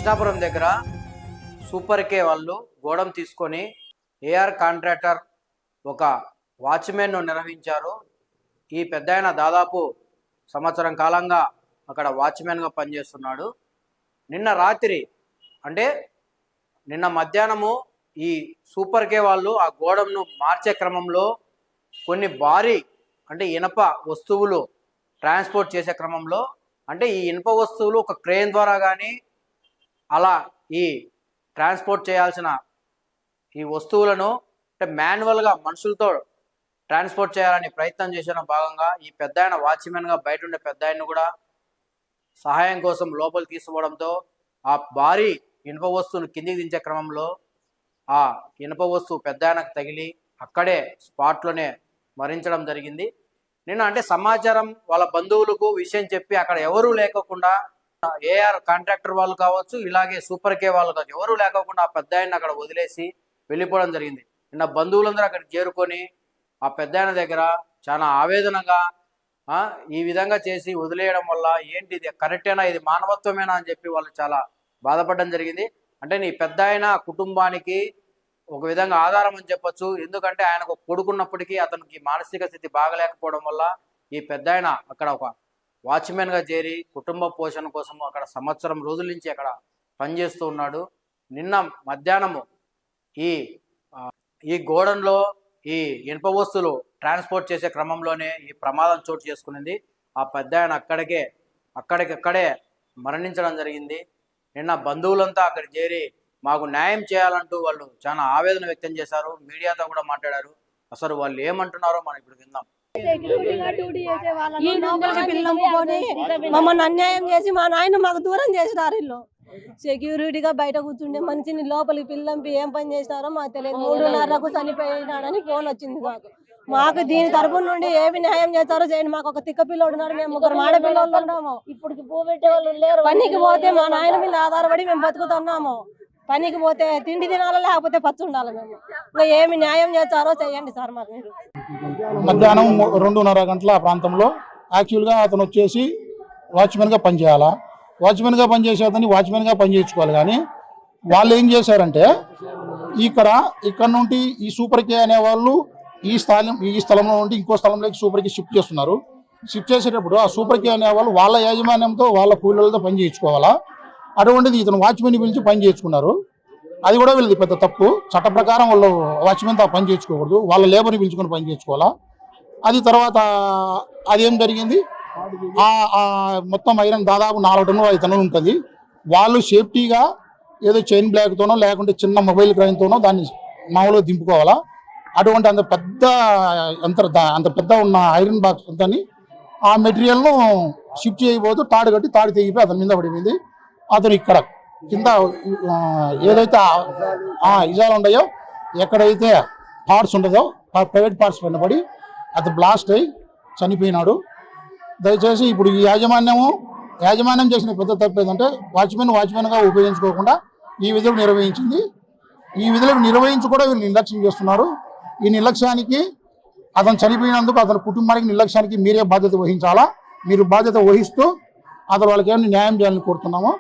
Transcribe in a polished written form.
కృష్ణాపురం దగ్గర సూపర్ కే వాళ్ళు గోడం తీసుకొని ఏఆర్ కాంట్రాక్టర్ ఒక వాచ్మెన్ను నిర్వహించారు. ఈ పెద్దాయన దాదాపు సంవత్సరం కాలంగా అక్కడ వాచ్మెన్గా పనిచేస్తున్నాడు. నిన్న రాత్రి అంటే నిన్న మధ్యాహ్నము ఈ సూపర్ కే వాళ్ళు ఆ గోడంను మార్చే క్రమంలో కొన్ని భారీ అంటే ఇనప వస్తువులు ట్రాన్స్పోర్ట్ చేసే క్రమంలో అంటే ఈ ఇనుప వస్తువులు ఒక క్రేన్ ద్వారా కానీ అలా ఈ ట్రాన్స్పోర్ట్ చేయాల్సిన ఈ వస్తువులను అంటే మాన్యువల్గా మనుషులతో ట్రాన్స్పోర్ట్ చేయాలని ప్రయత్నం చేసిన భాగంగా ఈ పెద్దాయన వాచ్మెన్గా బయట ఉండే పెద్దాయన్ని కూడా సహాయం కోసం లోపలికి తీసుకోవడంతో ఆ భారీ ఇనుప వస్తువును కిందికి దించే క్రమంలో ఆ ఇనుప వస్తువు పెద్దాయనకు తగిలి అక్కడే స్పాట్లోనే మరణించడం జరిగింది. నిన్న అంటే సమాచారం వాళ్ళ బంధువులకు విషయం చెప్పి అక్కడ ఎవరూ లేకోకుండా ఏఆర్ కాంట్రాక్టర్ వాళ్ళు కావచ్చు, ఇలాగే సూపర్ కే వాళ్ళు కావచ్చు, ఎవరూ లేకోకుండా ఆ పెద్దాయన్ని అక్కడ వదిలేసి వెళ్ళిపోవడం జరిగింది. నిన్న బంధువులందరూ అక్కడికి చేరుకొని ఆ పెద్దాయన దగ్గర చాలా ఆవేదనగా ఈ విధంగా చేసి వదిలేయడం వల్ల ఏంటి ఇది కరెక్టేనా, ఇది మానవత్వమేనా అని చెప్పి వాళ్ళు చాలా బాధపడడం జరిగింది. అంటే నీ పెద్దాయన కుటుంబానికి ఒక విధంగా ఆధారం అని చెప్పొచ్చు. ఎందుకంటే ఆయనకు కొడుకున్నప్పటికీ అతనికి మానసిక స్థితి బాగలేకపోవడం వల్ల ఈ పెద్దాయన అక్కడ ఒక వాచ్మెన్గా చేరి కుటుంబ పోషణ కోసం అక్కడ సంవత్సరం రోజుల నుంచి అక్కడ పనిచేస్తూ ఉన్నాడు. నిన్న మధ్యాహ్నము ఈ గోడంలో ఈ ఇనుప వస్తువులు ట్రాన్స్పోర్ట్ చేసే క్రమంలోనే ఈ ప్రమాదం చోటు చేసుకునింది. ఆ పెద్దాయన అక్కడికక్కడే మరణించడం జరిగింది. నిన్న బంధువులంతా అక్కడ చేరి మాకు న్యాయం చేయాలంటూ వాళ్ళు చాలా ఆవేదన వ్యక్తం చేశారు. మీడియాతో కూడా మాట్లాడారు. అసలు వాళ్ళు ఏమంటున్నారో మనం ఇప్పుడు విందాం. మమ్మల్ని అన్యాయం చేసి మా నాయన మాకు దూరం చేసినారు. వీళ్ళు సెక్యూరిటీగా బయట కూర్చుండే మనిషిని లోపలికి పిల్లంపి ఏం పని చేసినారో మాకు తెలియదు. 3:30కు చనిపోయినాడని ఫోన్ వచ్చింది మాకు దీని తరపున నుండి ఏమి న్యాయం చేస్తారో చేయండి. మాకు ఒక తిక్క పిల్లోడు ఉన్నాడు, మేము 3 ఆడపిల్లలు ఉన్నాము. ఇప్పుడు పనికి పోతే మా నాయన మీద ఆధారపడి మేము బతుకుతున్నాము. పనికి పోతే తిండి తినాలా లేకపోతే పచ్చి ఉండాలి. మేము ఇంకా ఏమి న్యాయం చేస్తారో చేయండి సార్. మరి మీరు మధ్యాహ్నం 2:30 గంటల ప్రాంతంలో యాక్చువల్గా అతను వచ్చేసి వాచ్మెన్గా పనిచేయాలా, వాచ్మెన్గా పనిచేసే అతన్ని వాచ్మెన్గా పనిచేయించుకోవాలి. కానీ వాళ్ళు ఏం చేశారంటే ఇక్కడ నుండి ఈ సూపర్ కే అనేవాళ్ళు ఈ స్థలంలో నుండి ఇంకో స్థలంలోకి సూపర్ కే షిఫ్ట్ చేస్తున్నారు. షిఫ్ట్ చేసేటప్పుడు ఆ సూపర్ కే అనేవాళ్ళు వాళ్ళ యాజమాన్యంతో వాళ్ళ కూలీలతో పని చేయించుకోవాలా. అటువంటిది ఇతను వాచ్మెన్ పిలిచి పని చేయించుకున్నారు. అది కూడా వీళ్ళది పెద్ద తప్పు. చట్ట ప్రకారం వాళ్ళు వాచ్మెన్తో పని చేయించుకోకూడదు, వాళ్ళ లేబర్ని పిలుచుకొని పని చేయించుకోవాలా. అది తర్వాత అదేం జరిగింది, మొత్తం ఐరన్ దాదాపు 4 టన్నులు 5 టన్నులు ఉంటుంది. వాళ్ళు సేఫ్టీగా ఏదో చైన్ బ్లాక్తోనో లేకుంటే చిన్న మొబైల్ క్రైన్తోనో దాన్ని మామూలుగా దింపుకోవాలా. అటువంటి అంత పెద్ద ఉన్న ఐరన్ బాక్స్ అంతని ఆ మెటీరియల్ను షిఫ్ట్ చేయబోతూ తాడు కట్టి తాడు తెగిపోయి అతని మీద పడిపోయింది. అతను ఇక్కడ కింద ఏదైతే ఇజాలు ఉన్నాయో ఎక్కడైతే పార్ట్స్ ఉంటుందో ప్రైవేట్ పార్ట్స్ పైన పడి అతను బ్లాస్ట్ అయ్యి చనిపోయినాడు. దయచేసి ఇప్పుడు ఈ యాజమాన్యం చేసిన పెద్ద తప్పు ఏంటంటే వాచ్మెన్గా ఉపయోగించుకోకుండా ఈ విధులు నిర్వహించింది. ఈ విధులకు నిర్వహించి కూడా వీళ్ళు నిర్లక్ష్యం చేస్తున్నారు. ఈ నిర్లక్ష్యానికి అతను చనిపోయినందుకు అతని కుటుంబానికి నిర్లక్ష్యానికి మీరే బాధ్యత వహించాలా. మీరు బాధ్యత వహిస్తూ అతను వాళ్ళకి ఏమైనా న్యాయం చేయాలని కోరుతున్నాము.